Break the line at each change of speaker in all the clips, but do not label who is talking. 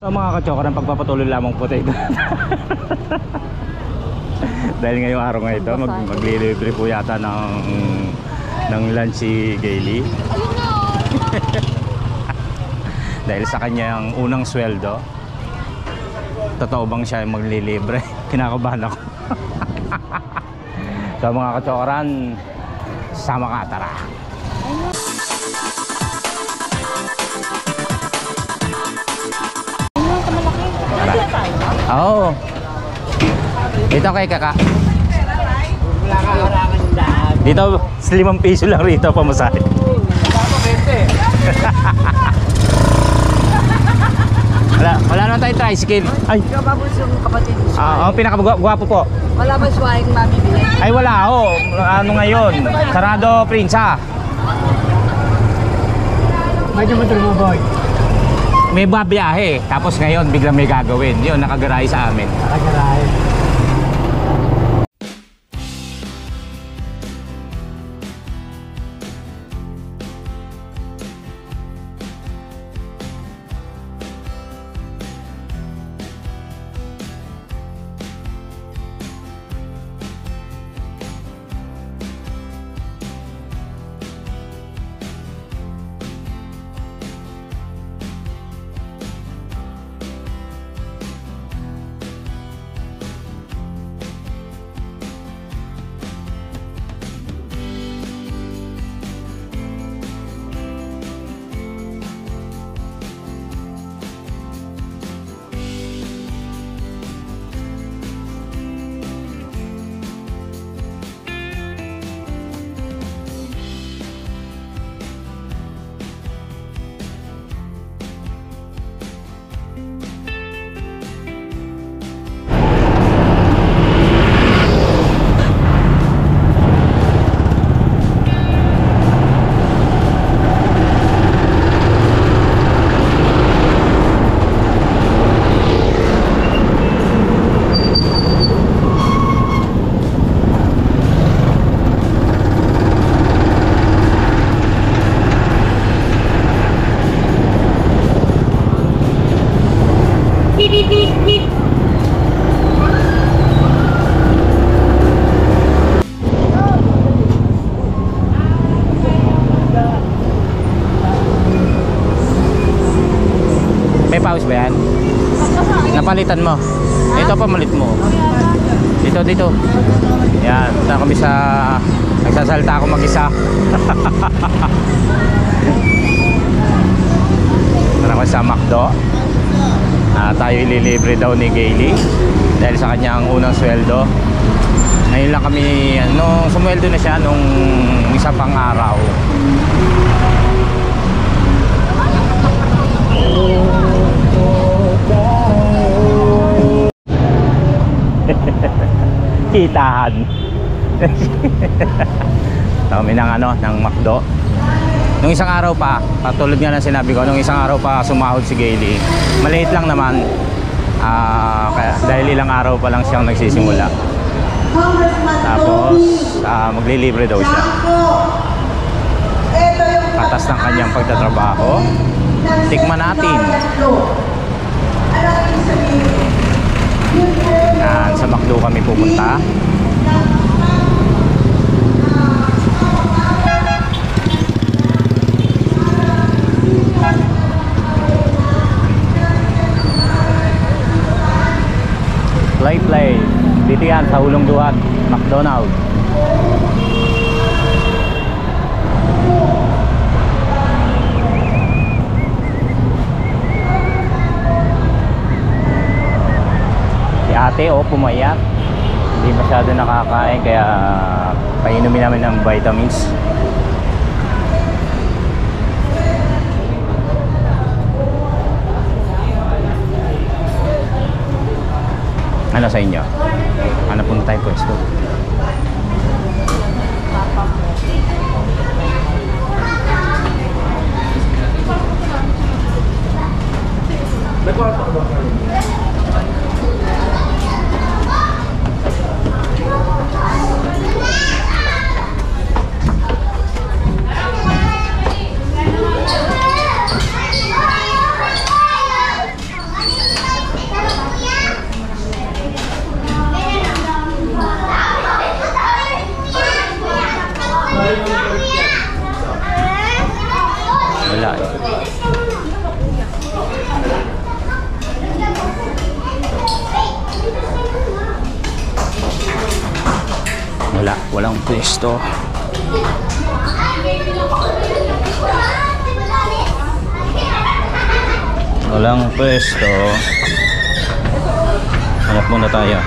So mga katsokor, ang pagpapatuloy lamang po tayo. Dahil ngayong araw nga ito, maglilibre po yata ng lunch si Gayle. Dahil sa kanyang unang sweldo. Totoo bang siya maglilibre? Kinakabahan ako. So mga katsokoran, sama ka, tara. Oo. Dito kay kaka. Dito 5 piso lang rito pamasahe. Wala naman tayong tricycle. Ay.
Kababos yung kapatid ni Suway.
Oo, pinakagwapo po.
Wala ba Suway yung mabibili?
Ay wala, ano ngayon? Sarado, Prinsa.
Medyo mo boy.
May babiyahe, tapos ngayon biglang may gagawin. Yun, nakagarahe sa amin.
Nakagarahe.
May pause ba yan? Napalitan mo. Ito pamalit mo. Dito. Yan, punta kami sa... Nagsasalta ako mag-isa. Tara ko sa McDo. Tayo ililibre daw ni Gayle dahil sa kanyang unang sweldo. Ngayon lang kami, nung sumweldo na siya nung isa pang araw. Kitahan. Kami ng McDo. Nung isang araw pa, patulad nga ng sinabi ko, nung isang araw pa sumahod si Gayle. Maliit lang naman. Kaya, dahil ilang araw pa lang siyang nagsisimula. Tapos, maglilibre daw siya. Patas ng kanyang pagtatrabaho. Tikman natin. Yan, sa McDo kami pupunta. Play. Dito yan sa Hulong Duhat, McDonald's. Si ate pumayat. Hindi masyado nakakain kaya painumin namin ng vitamins. Ano sa inyo? Ano punta tayo pwesto? May kwarto ba? walang pwesto. Walang pwesto. Hanap muna tayo.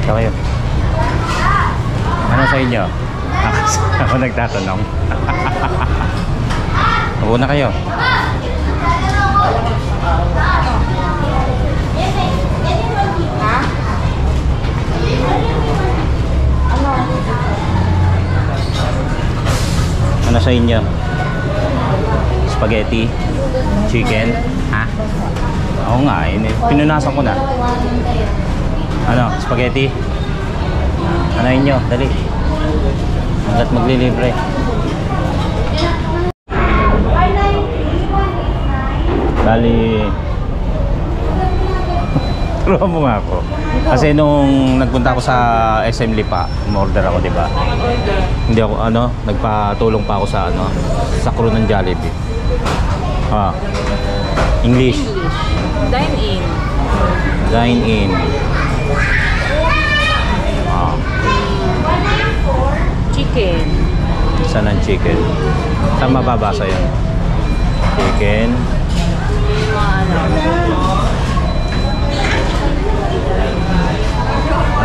Ito kayo. Ano sa inyo? Ako nagtatanong. Upo na kayo. Ano sa inyo? Spaghetti? Chicken? Ha? Oo nga, pinunasan ko na. Ano? Spaghetti? Ano inyo? Dali. Hanggat maglilibre. Bali, turuan mo nga ako. Kasi nung nagpunta ako sa SM Lipa, umorder ako, di ba? Hindi ako, nagpatulong pa ako sa, sa crew ng Jollibee. Ah, English.
Dine in.
Dine in. Ah.
Chicken.
Saan ang chicken? Saan mababasa yun? Chicken.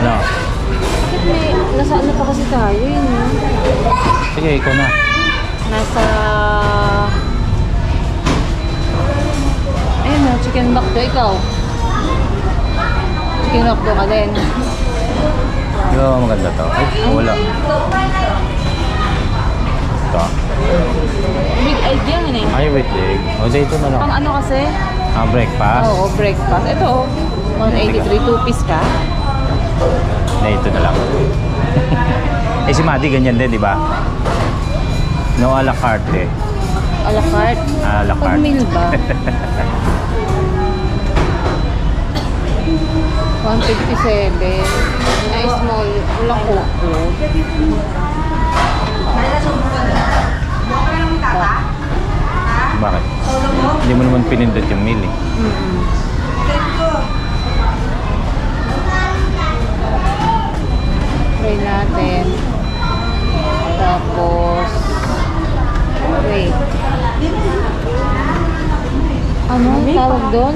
Ano?
Nasa ano pa kasi tayo yun?
Sige, ikaw na.
Nasa... Ayun na, chicken bakdo. Ikaw? Chicken bakdo ka din.
Yo, maganda to. Ay, wala. Ito.
Big egg yan eh.
Ay, wait, leg. O, ito na lang.
Pang ano kasi?
Breakfast.
Oo, breakfast. Ito, 183, 2 piece ka.
Na ito na lang. Eh, si Maddie ganyan din, di ba? No a la carte.
A la carte?
A la
Pag
carte.
meal ba? 157. Ay, small. Walang coco.
Bakit? Hindi mo naman pinindot yung meal eh.
Try natin. Tapos, wait. Ano tawag doon?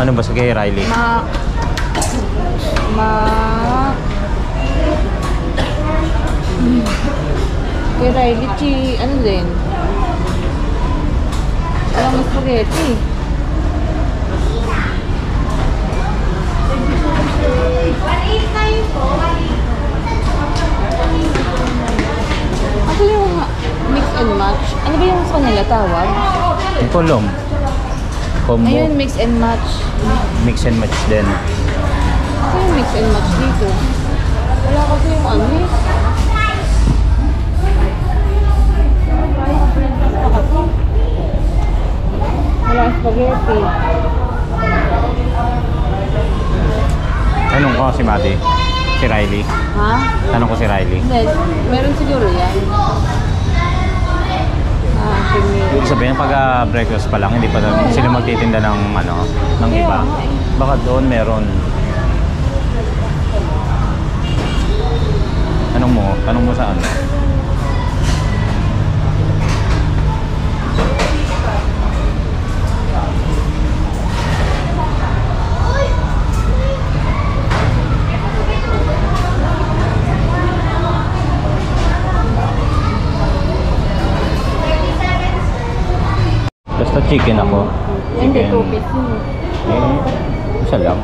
Ano ba sa kay Riley?
Kay Riley, ano din? Walang spaghetti. Ano yung mix and match? Ano ba yung sa kanila tawag?
Yung kolom. Combo.
Ayun, mix and match.
Mix and match din.
Ano yung mix and match dito? Wala kasi yung ano eh. Wala spaghetti.
Tanong ko si Maddie. Si Riley.
Ha?
Tanong ko si Riley.
Hindi, meron siguro yan.
Ibig sabihin, pag breakfast pa lang, hindi pa sila magtitinda ng, ng iba. Baka doon meron. Tanong mo sa ano? Basta chicken ako.
Hindi,
Chicken.
2 piece yun.
Isa lang.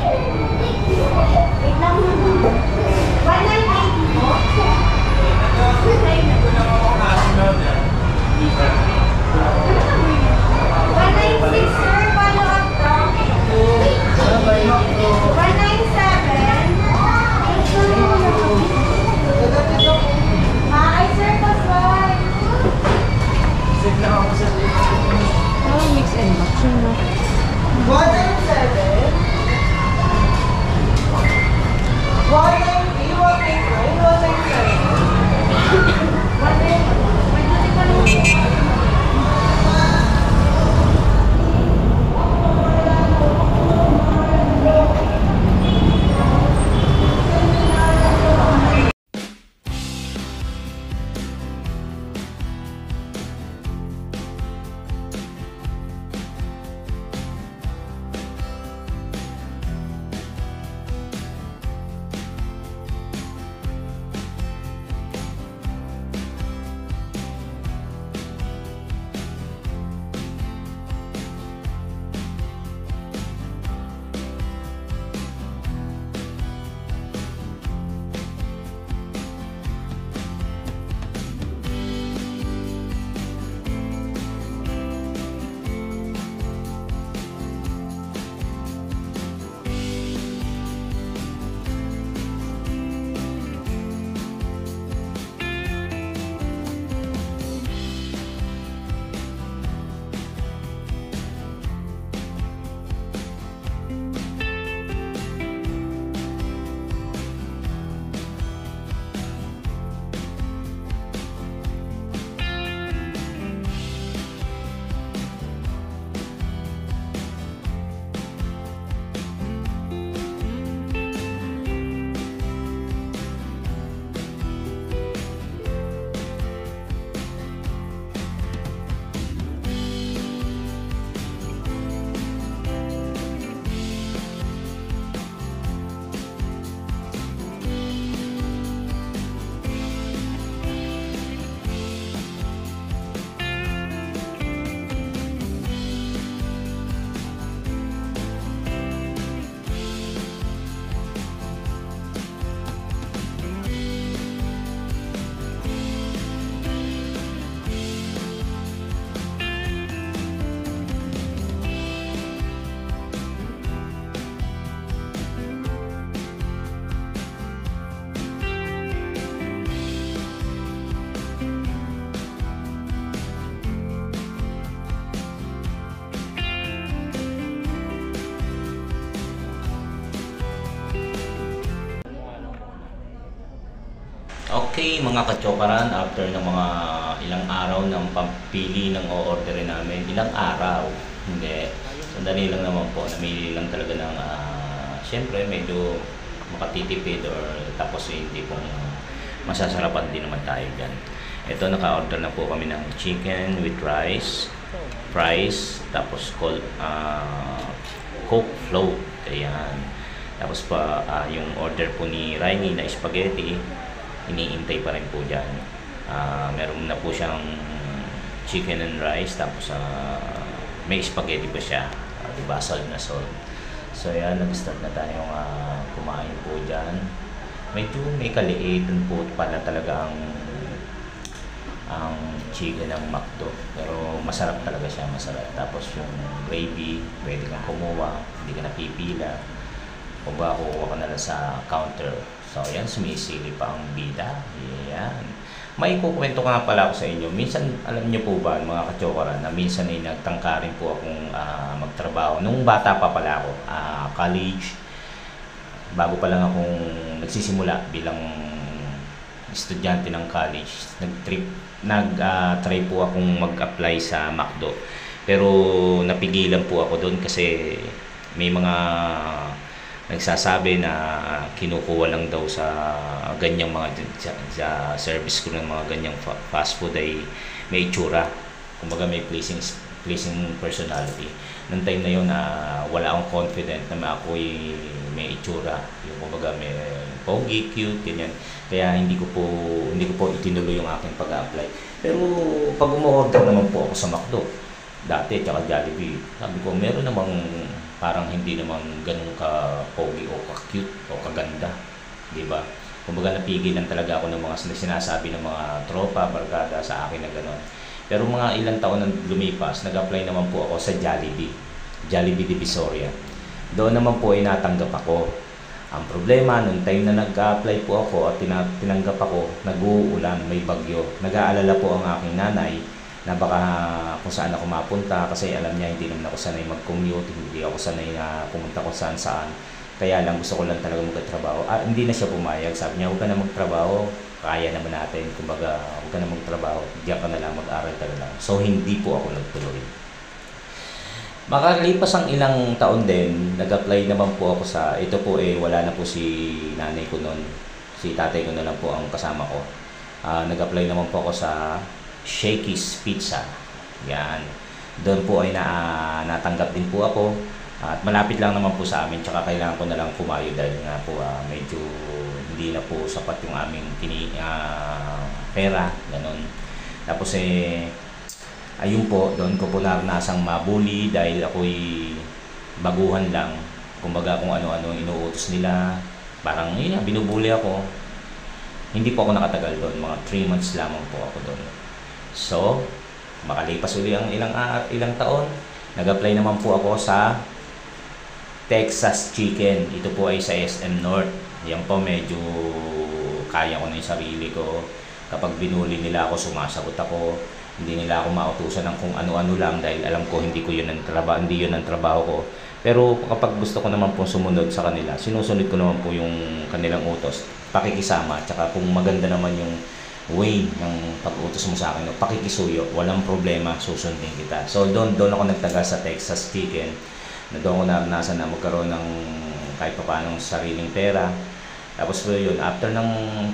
Mix and match yun, no?
Okay, mga katsokaran, after ng mga ilang araw ng pagpili ng o-orderin namin, ilang araw, hindi, sandali lang naman po, namili lang talaga ng, syempre medyo makatitipid or tapos hindi pong masasarapan din naman tayo dyan. Ito, naka-order na po kami ng chicken with rice, fries, tapos Coke float, ayan. Tapos pa, yung order po ni Rainy na spaghetti, iniintay pa rin po dyan. Meron na po siyang chicken and rice, tapos may spaghetti pa siya, diba, salt na salt. So yan, nag-start na tayong kumain po dyan. Medyo may kaliitan po pala talaga ang chicken ng McDo, pero masarap talaga siya, masarap. Tapos yung gravy, pwede kang kumuha, hindi ka napipila, o ba kukuha ka na lang sa counter. So yan, sumisili pa ang bida. Yan. May kukwento ka nga pala ako sa inyo. Minsan, alam niyo po ba mga katsokaran, na minsan ay nagtangka rin po akong magtrabaho. Nung bata pa pala ako, college, bago pa lang akong nagsisimula bilang estudyante ng college, nag-try po akong mag-apply sa McDo. Pero napigilan po ako doon kasi may mga nagsasabi na kinukuha lang daw sa ganyang mga sa service ko ng mga ganyang fast food ay may itsura. Kumbaga may pleasing personality. Noong time na yun, wala akong confident na ako'y may itsura. Yung kumbaga may pogi, cute, ganyan. Kaya hindi ko po itinuloy yung aking pag-apply. Pero pag umu-order naman po ako sa McDo, dati tsaka Jollibee, sabi ko meron namang parang hindi naman ganun ka-pogi o ka-cute o kaganda, di ba? Kumbaga napigilan talaga ako ng mga sinasabi ng mga tropa, barkada sa akin na gano'n. Pero mga ilang taon nang lumipas, nag-apply naman po ako sa Jollibee Divisoria. Doon naman po ay natanggap ako. Ang problema, nung time na nag-apply po ako at tinanggap ako, nag-uulan, may bagyo. Nag-aalala po ang aking nanay na baka kung saan ako mapunta kasi alam niya hindi naman ako sanay mag-commute, hindi ako sanay na pumunta kung saan-saan. Kaya lang gusto ko lang talaga magtrabaho. Hindi na siya pumayag. Sabi niya, huwag ka na magtrabaho, kaya naman natin. Kumbaga, huwag ka na magtrabaho, diyan ka na lang, mag-aral ka na lang. So, hindi po ako nagtuloy. Makalipas ang ilang taon din, nag-apply naman po ako sa, ito po wala na po si nanay ko noon. Si tatay ko na lang po ang kasama ko. Nag-apply naman po ako sa Shakey's Pizza. Yan. Doon po ay natanggap din po ako. At malapit lang naman po sa amin. Tsaka kailangan ko na lang pumayo dahil nga po medyo hindi na po sapat yung aming pera. Ganon. Tapos ayun po, doon ko po naranasang mabuli dahil ako'y baguhan lang. Kumbaga kung ano-ano inuutos nila. Parang yun, binubuli ako. Hindi po ako nakatagal doon. Mga 3 months lamang po ako doon. So, makalipas uli ang ilang taon, nag-apply naman po ako sa Texas Chicken. Ito po ay sa SM North. Yan po medyo kaya ko na yung sarili ko. Kapag binuli nila ako, sumasagot ako. Hindi nila ako mautusan ng kung ano-ano lang dahil alam ko hindi yun ang trabaho ko. Pero kapag gusto ko naman po sumunod sa kanila, sinusunod ko naman po yung kanilang utos, pakikisama, tsaka kung maganda naman yung way ng pag-utos mo sa akin, pakikisuyo, walang problema, susundin kita. So doon ako nagtaga sa Texas Chicken, na doon ko naranasan na magkaroon ng kahit pa paano sariling pera. Tapos po yun,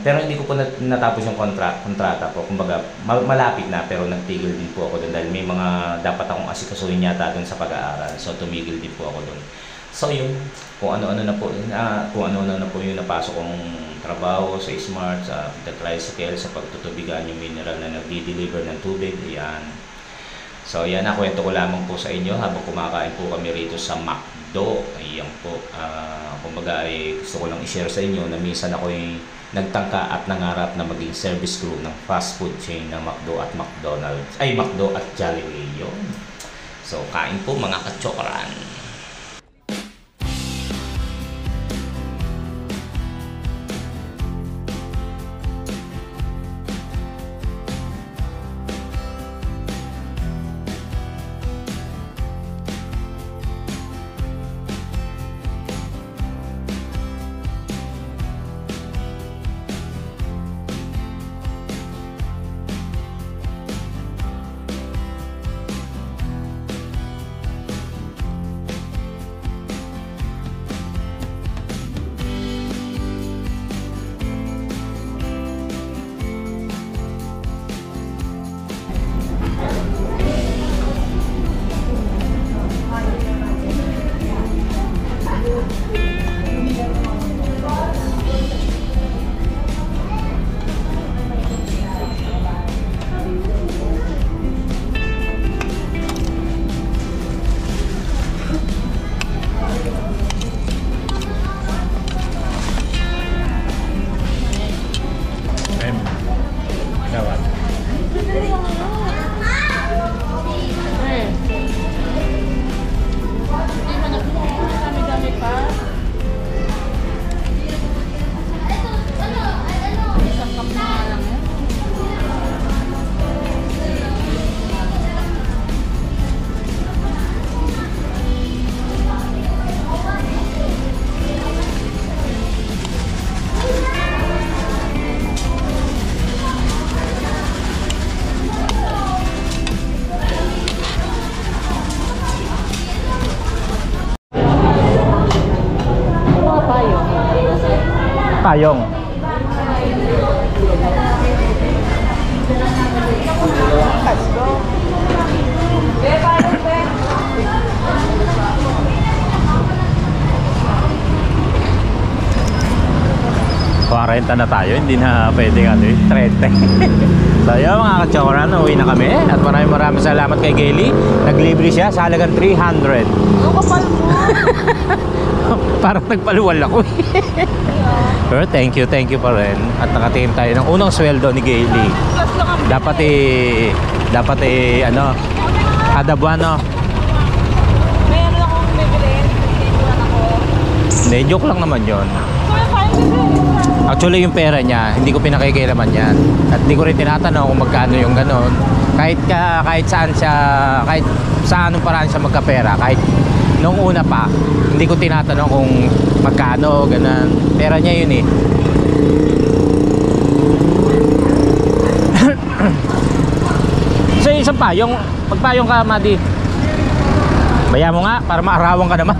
pero hindi ko po natapos yung kontrata po, kumbaga malapit na, pero nagtigil din po ako doon dahil may mga dapat akong asikasuhin yata doon sa pag-aaral. So tumigil din po ako doon. So yun, kung ano-ano na po yung napasok kong trabaho sa Smart, sa The Tricycle, sa pagtutubigan yung mineral na nagdi-deliver ng tubig, ayan. So yan, nakwento ko lamang po sa inyo habang kumakain po kami rito sa McDo. Ayan po, kumbaga gusto ko lang i-share sa inyo na minsan ako nagtangka at nangarap na maging service crew ng fast food chain ng McDo at McDonald's, McDo at Jollibee yun. So kain po mga katsokaran.
payong.
Let's go. Be, payong, be.
40 na tayo, hindi na pwedeng 30. So yun mga ka-chokoran, uwi na kami. At maraming salamat kay Gaily. Naglibre siya sa halagang 300.
Ang kapal mo.
Parang nagpaluwal ako. Pero thank you pa rin. At nakatingin tayo ng unang sweldo ni Gaily.
Plus lang ang
Dapat ano, kada buwan, no?
may ano lang akong bibiliin. Bibiliin ako.
Hindi, joke lang naman yon.
So, may payong bibiliin.
Actually yung pera niya, hindi ko pinakikialaman yan. At hindi ko rin tinatanong kung magkano yung ganon. Kahit saan siya, kahit sa anong paraan siya magkapera, kahit nung una pa, hindi ko tinatanong kung magkano, ganon. Pera niya yun eh. So isang payong, magpayong ka, Madi. Baya mo nga, para maarawan ka naman.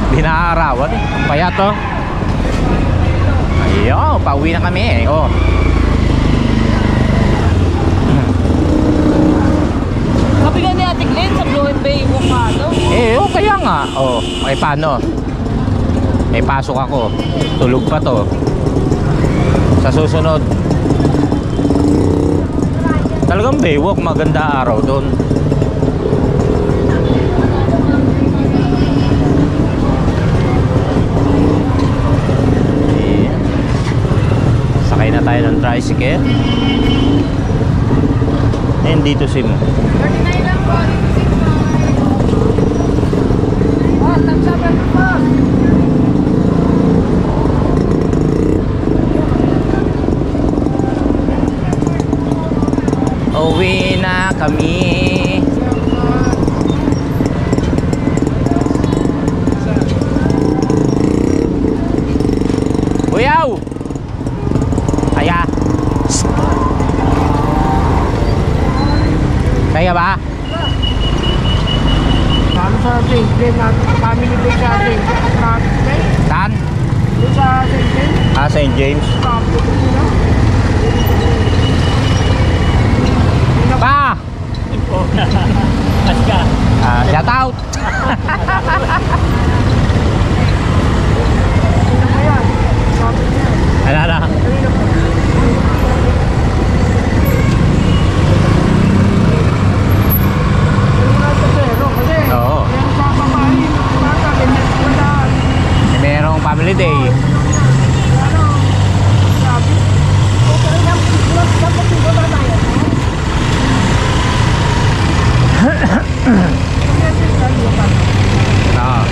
Hindi naaarawan eh. Ang payat to. Ayun, pauwi na kami eh. Oh.
Sabi nga ni Ate Glenn, sa Blue Bay mo ka, no?
Oh, kaya nga. Oh, ay paano? May pasok ako. Tulog pa to. Sa susunod. Talagang Baywalk, maganda araw doon. Sakay na tayo ng tricycle. And dito sim.
39 lang po. Oh, tagsaban po.
Uwi na kami. Uyaw! Kaya? Kaya ba?
Ano sa St. James natin, family day sa ating traffic,
Saan?
doon sa St. James,
St. James.
traffic nila.
Pa! Shout out!
Ayan, traffic niya.
Ano?
Kasi,
Oo.
yung sa babae, bata, ganyan,
Merong family day.
ano, traffic. Okay lang, dapat dito na tayo.
Oo.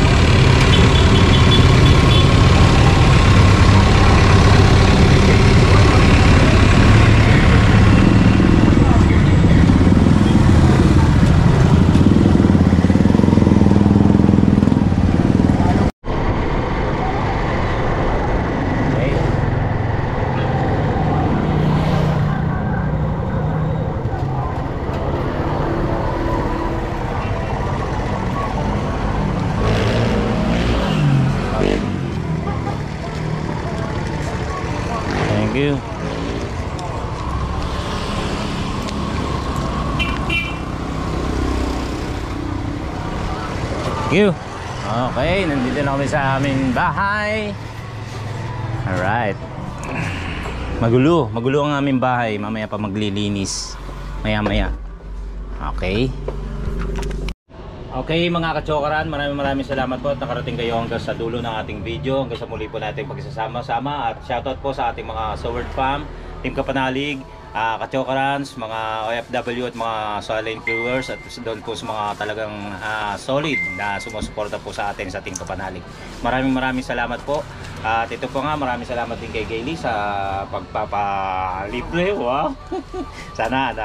Okay. Thank you. Thank you. Okay, nandito na kami sa aming bahay. Alright. Magulo ang aming bahay. Mamaya pa maglilinis. Maya. Okay. Okay mga kachokaran, maraming salamat po at nakarating kayo hanggang sa dulo ng ating video. Hanggang sa muli po natin pagsasama-sama. At shoutout po sa ating mga Soward Fam, Team Kapanalig, kachokarans, mga OFW at mga solid viewers. At doon po sa mga talagang solid na sumusuporta po sa atin sa Team Kapanalig. Maraming salamat po. At ito po nga, maraming salamat din kay Gaily sa pagpapalibre. Wow! Sana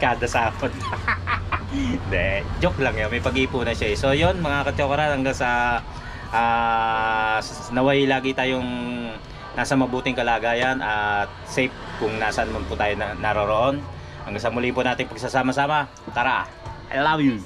kada sahod. De, joke lang yun, may pag-iipunan siya eh. So yun mga kachokaran, hanggang sa naway lagi tayong nasa mabuting kalagayan at safe kung nasaan man po tayo naroroon. Hanggang sa muli po natin pagsasama-sama. Tara, I love you.